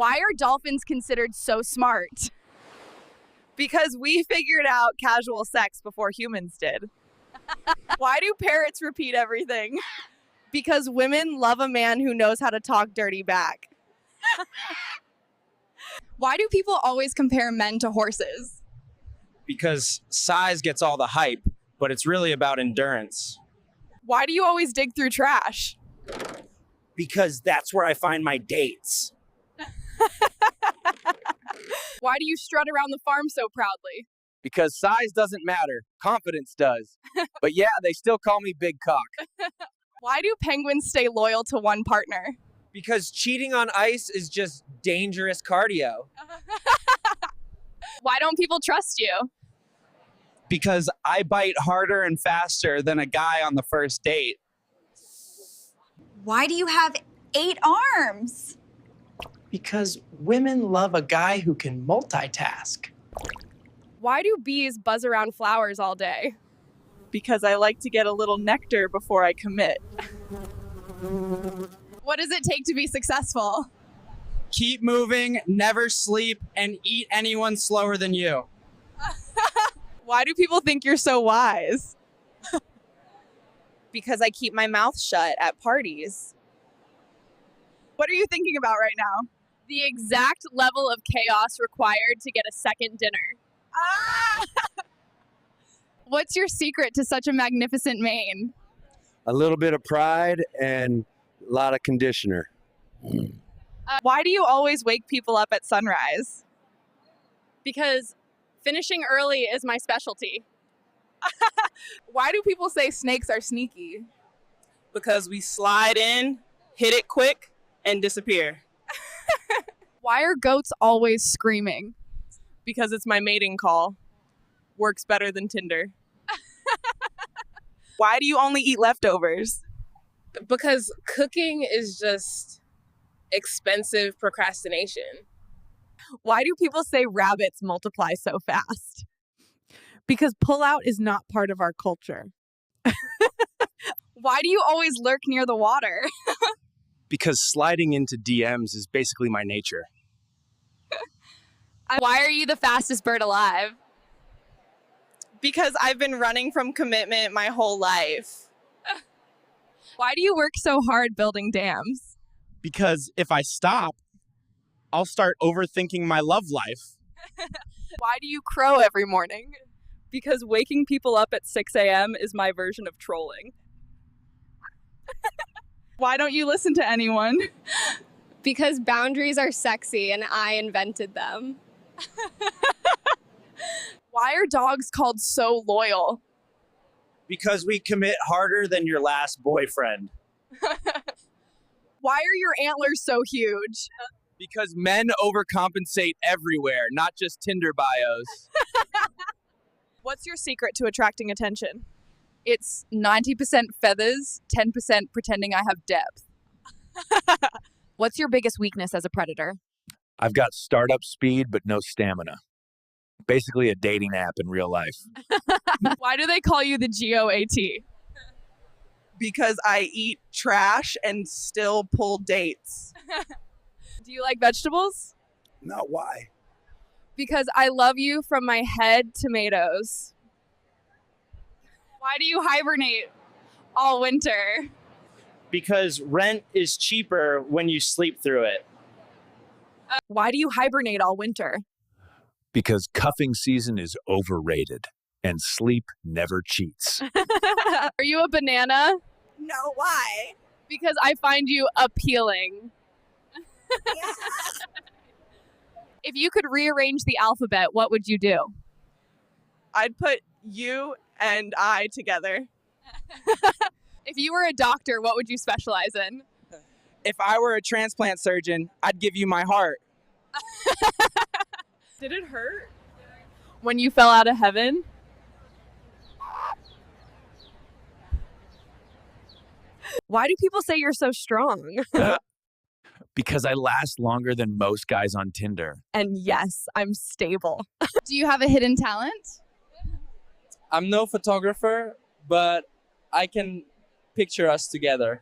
Why are dolphins considered so smart? Because we figured out casual sex before humans did. Why do parrots repeat everything? Because women love a man who knows how to talk dirty back. Why do people always compare men to horses? Because size gets all the hype, but it's really about endurance. Why do you always dig through trash? Because that's where I find my dates. Why do you strut around the farm so proudly? Because size doesn't matter, confidence does. But yeah, they still call me Big Cock. Why do penguins stay loyal to one partner? Because cheating on ice is just dangerous cardio. Why don't people trust you? Because I bite harder and faster than a guy on the first date. Why do you have 8 arms? Because women love a guy who can multitask. Why do bees buzz around flowers all day? Because I like to get a little nectar before I commit. What does it take to be successful? Keep moving, never sleep, and eat anyone slower than you. Why do people think you're so wise? Because I keep my mouth shut at parties. What are you thinking about right now? The exact level of chaos required to get a second dinner. What's your secret to such a magnificent mane? A little bit of pride and a lot of conditioner. Why do you always wake people up at sunrise? Because finishing early is my specialty. Why do people say snakes are sneaky? Because we slide in, hit it quick, and disappear. Why are goats always screaming? Because it's my mating call. Works better than Tinder. Why do you only eat leftovers? Because cooking is just expensive procrastination. Why do people say rabbits multiply so fast? Because pullout is not part of our culture. Why do you always lurk near the water? Because sliding into DMs is basically my nature. Why are you the fastest bird alive? Because I've been running from commitment my whole life. Why do you work so hard building dams? Because if I stop, I'll start overthinking my love life. Why do you crow every morning? Because waking people up at 6 a.m. is my version of trolling. Why don't you listen to anyone? Because boundaries are sexy and I invented them. Why are dogs called so loyal? Because we commit harder than your last boyfriend. Why are your antlers so huge? Because men overcompensate everywhere, not just Tinder bios. What's your secret to attracting attention? It's 90% feathers, 10% pretending I have depth. What's your biggest weakness as a predator? I've got startup speed, but no stamina. Basically a dating app in real life. Why do they call you the GOAT? Because I eat trash and still pull dates. Do you like vegetables? No, why? Because I love you from my head tomatoes. Why do you hibernate all winter? Because rent is cheaper when you sleep through it. Why do you hibernate all winter? Because cuffing season is overrated and sleep never cheats. Are you a banana? No, why? Because I find you appealing. Yeah. If you could rearrange the alphabet, what would you do? I'd put you and I together. If you were a doctor, what would you specialize in? If I were a transplant surgeon, I'd give you my heart. Did it hurt? When you fell out of heaven? Why do people say you're so strong? Because I last longer than most guys on Tinder. And yes, I'm stable. Do you have a hidden talent? I'm no photographer, but I can picture us together.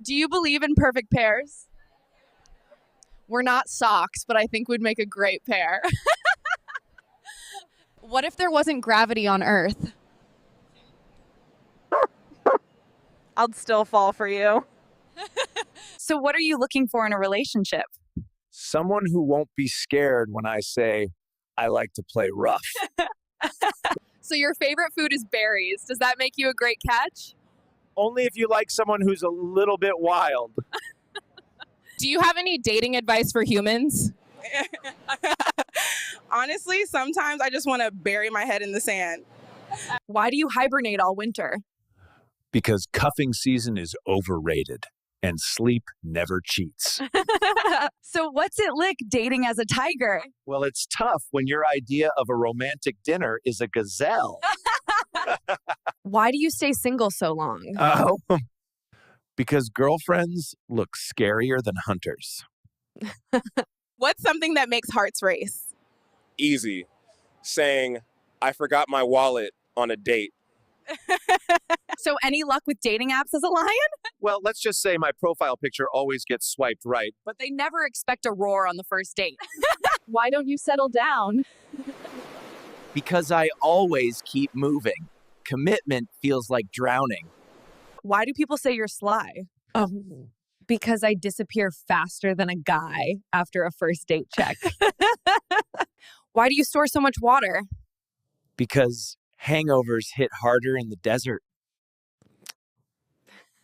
Do you believe in perfect pairs? We're not socks, but I think we'd make a great pair. What if there wasn't gravity on Earth? I'd still fall for you. So, what are you looking for in a relationship? Someone who won't be scared when I say, I like to play rough. So your favorite food is berries. Does that make you a great catch? Only if you like someone who's a little bit wild. Do you have any dating advice for humans? Honestly, sometimes I just want to bury my head in the sand. Why do you hibernate all winter? Because cuffing season is overrated and sleep never cheats. So, what's it like dating as a tiger? Well, it's tough when your idea of a romantic dinner is a gazelle. Why do you stay single so long? Oh, because girlfriends look scarier than hunters. What's something that makes hearts race? Easy. Saying, I forgot my wallet on a date. So, any luck with dating apps as a lion? Well, let's just say my profile picture always gets swiped right. But they never expect a roar on the first date. Why don't you settle down? Because I always keep moving. Commitment feels like drowning. Why do people say you're sly? Because I disappear faster than a guy after a first date check. Why do you store so much water? Because hangovers hit harder in the desert.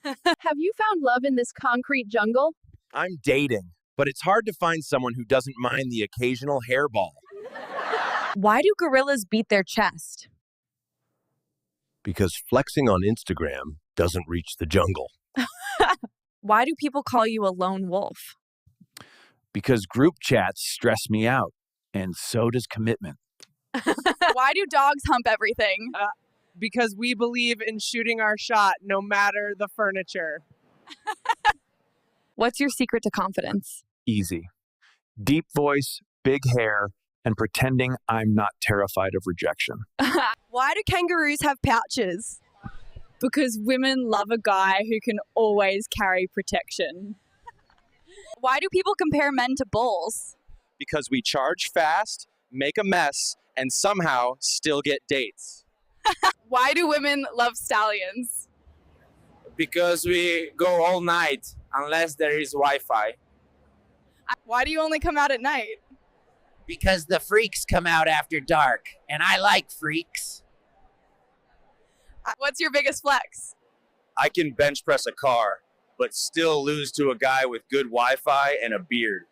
Have you found love in this concrete jungle? I'm dating, but it's hard to find someone who doesn't mind the occasional hairball. Why do gorillas beat their chest? Because flexing on Instagram doesn't reach the jungle. Why do people call you a lone wolf? Because group chats stress me out, and so does commitment. Why do dogs hump everything? Because we believe in shooting our shot no matter the furniture. What's your secret to confidence? Easy. Deep voice, big hair, and pretending I'm not terrified of rejection. Why do kangaroos have pouches? Because women love a guy who can always carry protection. Why do people compare men to bulls? Because we charge fast, make a mess, and somehow still get dates. Why do women love stallions? Because we go all night unless there is Wi-Fi. Why do you only come out at night? Because the freaks come out after dark, and I like freaks. What's your biggest flex? I can bench press a car, but still lose to a guy with good Wi-Fi and a beard.